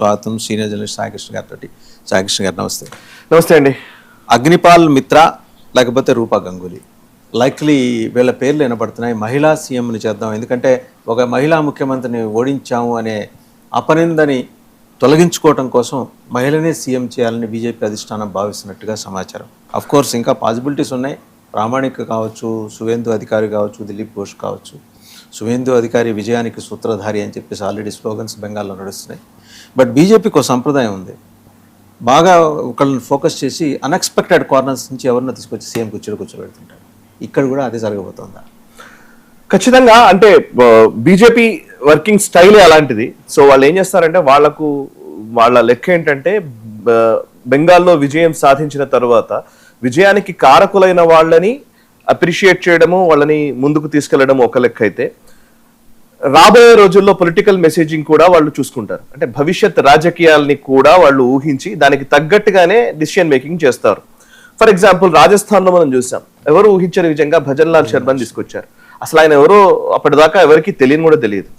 స్వాగతం senior journalist Saikrishna గారితో. సాయికృష్ణ గారు నమస్తే. నమస్తే అండి. అగ్నిపాల్ మిత్ర లేకపోతే రూపా గంగూలీ, లైక్లీ వీళ్ళ పేర్లు వినపడుతున్నాయి. మహిళా సీఎంని చేద్దాం, ఎందుకంటే ఒక మహిళా ముఖ్యమంత్రిని ఓడించాము అనే అపనిందని తొలగించుకోవటం కోసం మహిళనే సీఎం చేయాలని బీజేపీ అధిష్టానం భావిస్తున్నట్టుగా సమాచారం. అఫ్కోర్స్ ఇంకా పాసిబిలిటీస్ ఉన్నాయి. ప్రామాణిక కావచ్చు, సువేందు అధికారి కావచ్చు, దిలీప్ ఘోష్ కావచ్చు. సువేందు అధికారి విజయానికి సూత్రధారి అని చెప్పేసి ఆల్రెడీ స్లోగన్స్ బెంగాల్లో నడుస్తున్నాయి. బట్ బీజేపీకి ఒక సంప్రదాయం ఉంది, బాగా ఒకళ్ళని ఫోకస్ చేసి అన్ఎక్స్పెక్టెడ్ కార్నర్స్ నుంచి ఎవరినో తీసుకొచ్చి సీఎం కూర్చోబెడుతుంటారు. ఇక్కడ కూడా అదే జరగబోతుందా? ఖచ్చితంగా. అంటే బీజేపీ వర్కింగ్ స్టైలే అలాంటిది. సో వాళ్ళు ఏం చేస్తారంటే వాళ్ళ లెక్క ఏంటంటే బెంగాల్లో విజయం సాధించిన తర్వాత విజయానికి కారకులైన వాళ్ళని అప్రిషియేట్ చేయడము, వాళ్ళని ముందుకు తీసుకెళ్లడం ఒక లెక్క అయితే, రాబోయే రోజుల్లో పొలిటికల్ మెసేజింగ్ కూడా వాళ్ళు చూసుకుంటారు. అంటే భవిష్యత్ రాజకీయాలని కూడా వాళ్ళు ఊహించి దానికి తగ్గట్టుగానే డిసిషన్ మేకింగ్ చేస్తారు. ఫర్ ఎగ్జాంపుల్ రాజస్థాన్లో మనం చూసాం, ఎవరు ఊహించని విధంగా భజన్ లాల్ శర్మని తీసుకొచ్చారు. అసలు ఆయన ఎవరో అప్పటిదాకా ఎవరికి తెలియని కూడా తెలియదు.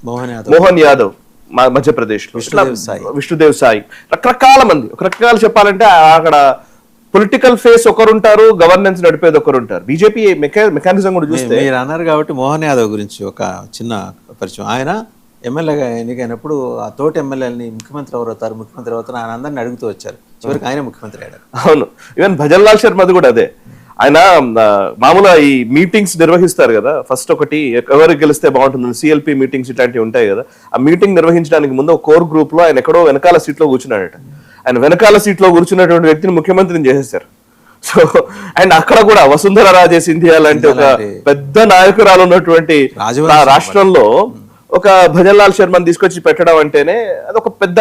మోహన్ యాదవ్ మధ్యప్రదేశ్ లో, విష్ణుదేవ్ సాయి, రకరకాల మంది. ఒక రకరకాల చెప్పాలంటే అక్కడ పొలిటికల్ ఫేస్ ఒకరుంటారు, గవర్నెన్స్ నడిపేది ఒకరుంటారు. బీజేపీ మెకానిజం కూడా చూస్తే మీరు అన్నారు కాబట్టి మోహన్ యాదవ్ గురించి ఒక చిన్న పరిచయం. ఆయన ఎమ్మెల్యేగా ఎన్నికైనప్పుడు ఆ తోటి ఎమ్మెల్యేని ముఖ్యమంత్రి అవుతారు ఆయన అందరిని అడుగుతూ వచ్చారు. చివరికి ఆయన ముఖ్యమంత్రి అయ్యారు. అవును, ఈవెన్ భజన్ లాల్ శర్మది కూడా అదే. ఆయన మామూలుగా ఈ మీటింగ్స్ నిర్వహిస్తారు కదా, ఫస్ట్ ఒకటి ఎవరు గెలిస్తే బాగుంటుంది, సిఎల్పి మీటింగ్స్ ఇట్లాంటివి ఉంటాయి కదా. ఆ మీటింగ్ నిర్వహించడానికి ముందు ఒక కోర్ గ్రూప్ లో ఆయన ఎక్కడో వెనకాల సీట్లో కూర్చున్నాడట. ఆయన వెనకాల సీట్లో కూర్చున్నటువంటి వ్యక్తిని ముఖ్యమంత్రిని చేసేసారు. సో అండ్ అక్కడ కూడా వసుంధర రాజే సింధియా లాంటి ఒక పెద్ద నాయకురాలు ఉన్నటువంటి రాష్ట్రంలో ఒక భజన్ లాల్ శర్మని తీసుకొచ్చి పెట్టడం అంటేనే అదొక పెద్ద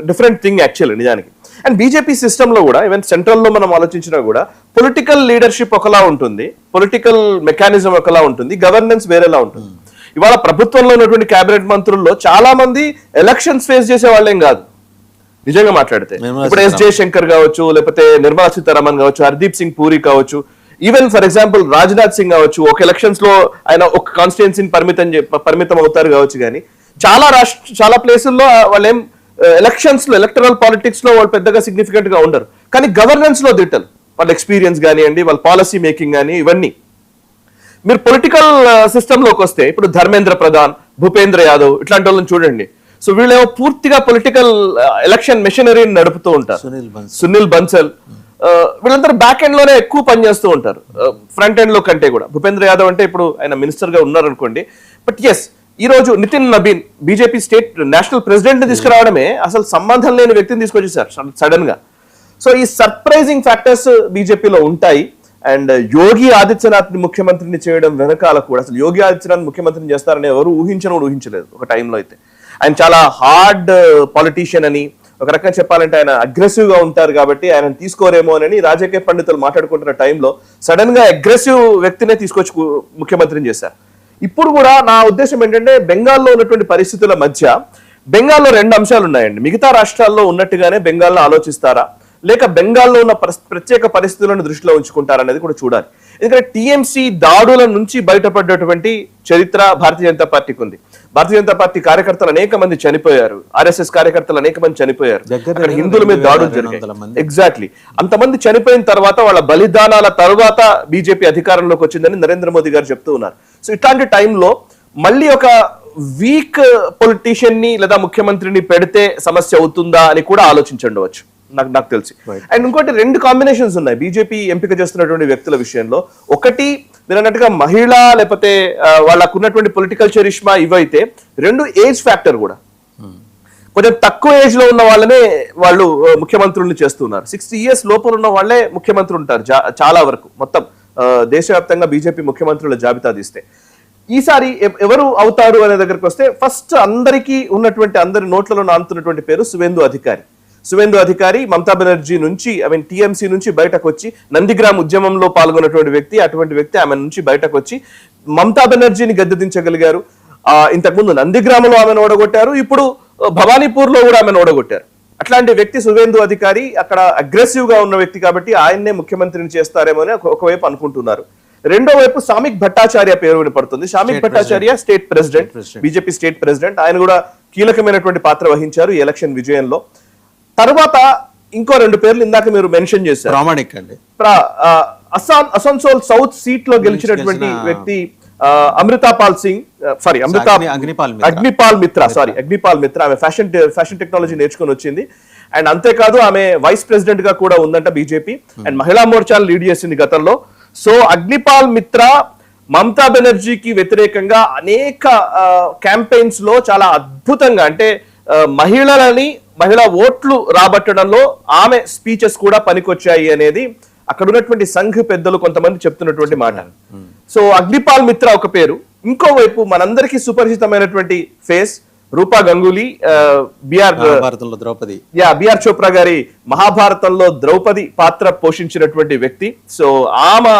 డిఫరెంట్ థింగ్ యాక్చువల్లీ నిజానికి. అండ్ బీజేపీ సిస్టమ్ లో కూడా, ఈవెన్ సెంట్రల్ లో మనం ఆలోచించినా కూడా, పొలిటికల్ లీడర్షిప్ ఒకలా ఉంటుంది, పొలిటికల్ మెకానిజం ఒకలా ఉంటుంది, గవర్నెన్స్ వేరేలా ఉంటుంది. ఇవాళ ప్రభుత్వంలో ఉన్నటువంటి కేబినెట్ మంత్రుల్లో చాలా మంది ఎలక్షన్స్ ఫేస్ చేసే వాళ్ళేం కాదు నిజంగా మాట్లాడితే. ఇప్పుడు ఎస్ జయశంకర్ కావచ్చు, లేకపోతే నిర్మలా సీతారామన్ కావచ్చు, హర్దీప్ సింగ్ పూరి కావచ్చు, even for example Rajnath Singh కావచ్చు, ఒక ఎలక్షన్స్ లో ఆయన ఒక కాన్స్టిట్యున్సీని పరిమితం అవుతారు కావచ్చు. కానీ చాలా ప్లేసుల్లో వాళ్ళు ఏం ఎలక్షన్స్ లో, ఎలక్టరల్ పాలిటిక్స్ లో వాళ్ళు పెద్దగా సిగ్నిఫికెంట్ గా ఉండరు. కానీ గవర్నెన్స్ లో దిట్టలు, వాళ్ళ ఎక్స్పీరియన్స్ కానివ్వండి, వాళ్ళ పాలసీ మేకింగ్ కానీ, ఇవన్నీ. మీరు పొలిటికల్ సిస్టమ్ లోకి వస్తే ఇప్పుడు ధర్మేంద్ర ప్రధాన్, భూపేంద్ర యాదవ్ ఇట్లాంటి వాళ్ళని చూడండి. సో వీళ్ళేమో పూర్తిగా పొలిటికల్ ఎలక్షన్ మెషినరీని నడుపుతూ ఉంటారు. సునీల్ బన్సల్, వీళ్ళందరూ బ్యాక్ ఎండ్ లోనే ఎక్కువ పనిచేస్తూ ఉంటారు, ఫ్రంట్ ఎండ్ లో కంటే కూడా. భూపేంద్ర యాదవ్ అంటే ఇప్పుడు ఆయన మినిస్టర్ గా ఉన్నారు అనుకోండి. బట్ ఎస్, ఈ రోజు Nitin Nabin BJP state national president ని తీసుకురావడమే అసలు సంబంధం లేని వ్యక్తిని తీసుకొచ్చేసారు సడన్ గా. సో ఈ సర్ప్రైజింగ్ ఫ్యాక్టర్స్ బీజేపీలో ఉంటాయి. అండ్ యోగి ఆదిత్యనాథ్ ని ముఖ్యమంత్రిని చేయడం వెనకాల కూడా, అసలు యోగి ఆదిత్యనాథ్ ముఖ్యమంత్రిని చేస్తారని ఎవరు ఊహించలేదు ఒక టైంలో అయితే. ఆయన చాలా హార్డ్ పాలిటీషియన్ అని, ఒక రకంగా చెప్పాలంటే ఆయన అగ్రెసివ్ గా ఉంటారు కాబట్టి ఆయన తీసుకోరేమో అని రాజకీయ పండితులు మాట్లాడుకుంటున్న టైంలో సడన్ గా అగ్రెసివ్ వ్యక్తినే తీసుకొచ్చి ముఖ్యమంత్రిని చేశారు. ఇప్పుడు కూడా నా ఉద్దేశం ఏంటంటే, బెంగాల్లో ఉన్నటువంటి పరిస్థితుల మధ్య బెంగాల్లో రెండు అంశాలు ఉన్నాయండి. మిగతా రాష్ట్రాల్లో ఉన్నట్టుగానే బెంగాల్లో ఆలోచిస్తారా, లేక బెంగాల్లో ఉన్న ప్రత్యేక పరిస్థితులను దృష్టిలో ఉంచుకుంటారనేది కూడా చూడాలి. ఎందుకంటే టీఎంసీ దాడుల నుంచి బయటపడ్డటువంటి చరిత్ర భారతీయ జనతా పార్టీకి ఉంది. భారతీయ జనతా పార్టీ కార్యకర్తలు అనేక మంది చనిపోయారు, ఆర్ఎస్ఎస్ కార్యకర్తలు అనేక మంది చనిపోయారు, అక్కడ హిందువుల మీద దాడులు జరిగాయి. ఎగ్జాక్ట్లీ, అంతమంది చనిపోయిన తర్వాత, వాళ్ళ బలిదానాల తర్వాత బీజేపీ అధికారంలోకి వచ్చిందని నరేంద్ర మోదీ గారు చెప్తూ ఉన్నారు. సో ఇట్లాంటి టైంలో మళ్ళీ ఒక వీక్ పొలిటీషియన్ ని లేదా ముఖ్యమంత్రిని పెడితే సమస్య అవుతుందా అని కూడా ఆలోచించండవచ్చు నాకు తెలిసి. అండ్ ఇంకోటి, రెండు కాంబినేషన్స్ ఉన్నాయి బీజేపీ ఎంపిక చేస్తున్నటువంటి వ్యక్తుల విషయంలో. ఒకటి మీరు అన్నట్టుగా మహిళ, లేకపోతే వాళ్ళకు ఉన్నటువంటి పొలిటికల్ చరిష్మా ఇవైతే, రెండు ఏజ్ ఫ్యాక్టర్ కూడా. కొంచెం తక్కువ ఏజ్ లో ఉన్న వాళ్ళనే వాళ్ళు ముఖ్యమంత్రుల్ని చేస్తున్నారు. 60 years లోపల ఉన్న వాళ్ళే ముఖ్యమంత్రి ఉంటారు చాలా వరకు. మొత్తం దేశవ్యాప్తంగా బీజేపీ ముఖ్యమంత్రుల జాబితా తీస్తే ఈసారి ఎవరు అవుతారు అనే దగ్గరకు వస్తే, ఫస్ట్ అందరికీ ఉన్నటువంటి, అందరి నోట్లలో నానుతున్నటువంటి పేరు సువేందు అధికారి. సువేందు అధికారి మమతా బెనర్జీ నుంచి, టీఎంసీ నుంచి బయటకు వచ్చి నందిగ్రామ్ ఉద్యమంలో పాల్గొన్నటువంటి వ్యక్తి. అటువంటి వ్యక్తి ఆమె నుంచి బయటకు వచ్చి మమతా బెనర్జీని గద్దెదించగలిగారు. ఇంతకుముందు నందిగ్రామ్లో ఆమెను ఓడగొట్టారు, ఇప్పుడు భవానీపూర్ లో కూడా ఆమెను ఓడగొట్టారు. అట్లాంటి వ్యక్తి సువేందు అధికారి. అక్కడ అగ్రెసివ్ గా ఉన్న వ్యక్తి కాబట్టి ఆయన్నే ముఖ్యమంత్రిని చేస్తారేమో అని ఒకవైపు అనుకుంటున్నారు. రెండో వైపు సామిక్ భట్టాచార్య పేరు వినపడుతుంది. Samik Bhattacharya state president, BJP state president. ఆయన కూడా కీలకమైనటువంటి పాత్ర వహించారు ఈ ఎలక్షన్ విజయంలో. తర్వాత ఇంకో 2 పేర్లు ఇందాక మీరు మెన్షన్ చేశారు. ప్రామాణిక్ అండి. అసన్సోల్ సౌత్ సీట్ లో గెలిచినటువంటి వ్యక్తి అమృతాపాల్ సింగ్, సారీ అగ్నిపాల్ మిత్రా. ఆమె ఫ్యాషన్ టెక్నాలజీ నేర్చుకుని వచ్చింది. అండ్ అంతేకాదు ఆమె వైస్ ప్రెసిడెంట్ గా కూడా ఉందంట బీజేపీ. అండ్ మహిళా మోర్చాలు లీడ్ చేసింది గతంలో. సో అగ్నిపాల్ మిత్రా మమతా బెనర్జీకి వ్యతిరేకంగా అనేక క్యాంపెయిన్స్ లో చాలా అద్భుతంగా, అంటే మహిళా ఓట్లు రాబట్టడంలో ఆమె స్పీచెస్ కూడా పనికొచ్చాయి అనేది అక్కడ ఉన్నటువంటి సంఘ్ పెద్దలు కొంతమంది చెప్తున్నటువంటి మాట. సో అగ్నిపాల్ మిత్రా ఒక పేరు. ఇంకోవైపు మనందరికీ సుపరిచితమైనటువంటి ఫేస్ రూపా గంగూలీ, బిఆర్ చోప్రా గారి మహాభారతంలో ద్రౌపది పాత్ర పోషించినటువంటి వ్యక్తి. సో ఆమె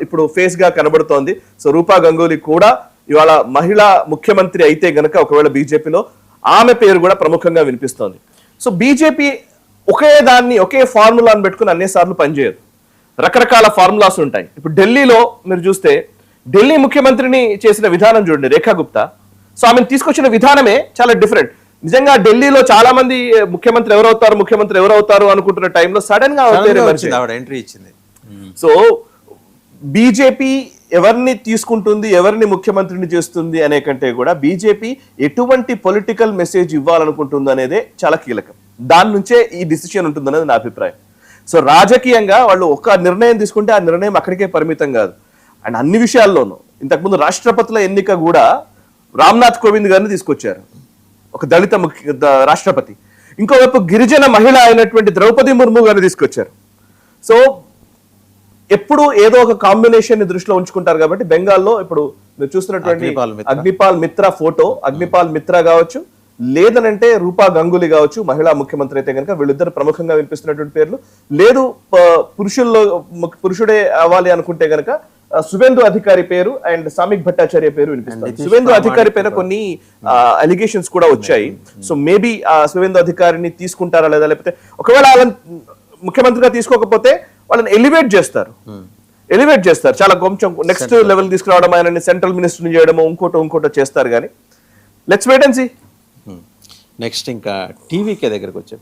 ఇప్పుడు ఫేస్ గా కనబడుతోంది. సో రూపా గంగూలీ కూడా ఇవాళ మహిళా ముఖ్యమంత్రి అయితే గనక ఒకవేళ బీజేపీలో ఆమె పేరు కూడా ప్రముఖంగా వినిపిస్తోంది. సో బీజేపీ ఒకే ఫార్ములాను పెట్టుకుని అన్నిసార్లు పనిచేయదు. రకరకాల ఫార్ములాస్ ఉంటాయి. ఇప్పుడు ఢిల్లీలో మీరు చూస్తే ఢిల్లీ ముఖ్యమంత్రిని చేసిన విధానం చూడండి, రేఖా గుప్తా. సో ఆమెను తీసుకొచ్చిన విధానమే చాలా డిఫరెంట్. నిజంగా ఢిల్లీలో చాలా మంది ముఖ్యమంత్రి ఎవరవుతారు అనుకుంటున్న టైంలో సడన్ గా ఎంట్రీ ఇచ్చింది. సో బీజేపీ ఎవరిని తీసుకుంటుంది, ఎవరిని ముఖ్యమంత్రిని చేస్తుంది అనే కంటే కూడా బీజేపీ ఎటువంటి పొలిటికల్ మెసేజ్ ఇవ్వాలనుకుంటుంది అనేదే చాలా కీలకం. దాని నుంచే ఈ డిసిషన్ ఉంటుందనేది నా అభిప్రాయం. సో రాజకీయంగా వాళ్ళు ఒక నిర్ణయం తీసుకుంటే ఆ నిర్ణయం అక్కడికే పరిమితం కాదు. అండ్ అన్ని విషయాల్లోనూ ఇంతకుముందు రాష్ట్రపతుల ఎన్నిక కూడా రామ్నాథ్ కోవింద్ గారిని తీసుకొచ్చారు, ఒక దళిత రాష్ట్రపతి. ఇంకోవైపు గిరిజన మహిళ అయినటువంటి ద్రౌపది ముర్ము గారిని తీసుకొచ్చారు. సో ఎప్పుడు ఏదో ఒక కాంబినేషన్ ని దృష్టిలో ఉంచుకుంటారు. కాబట్టి బెంగాల్లో ఇప్పుడు మీరు చూస్తున్నటువంటి అగ్నిపాల్ మిత్రా ఫోటో, అగ్నిపాల్ మిత్రా కావచ్చు, లేదనంటే రూపా గంగూలీ కావచ్చు, మహిళా ముఖ్యమంత్రి అయితే కనుక వీళ్ళిద్దరు ప్రముఖంగా వినిపిస్తున్నటువంటి పేర్లు. లేదు పురుషుడే అవ్వాలి అనుకుంటే గనక సువేందు అధికారి పేరు అండ్ సామిక్ భట్టాచార్య పేరు వినిపిస్తుంది. సువేందు అధికారి పైన కొన్ని అలిగేషన్స్ కూడా వచ్చాయి. సో మేబీ సువేందు అధికారిని తీసుకుంటారా లేదా, లేకపోతే ఒకవేళ వాళ్ళని ముఖ్యమంత్రిగా తీసుకోకపోతే వాళ్ళని ఎలివేట్ చేస్తారు చాలా కొంచెం నెక్స్ట్ లెవెల్ తీసుకురావడం, ఆయన సెంట్రల్ మినిస్టర్ చేయడము, ఇంకోటో చేస్తారు. కానీ let's wait and see. Next ఇంకా టీవీకే దగ్గరకు వచ్చేప్పుడు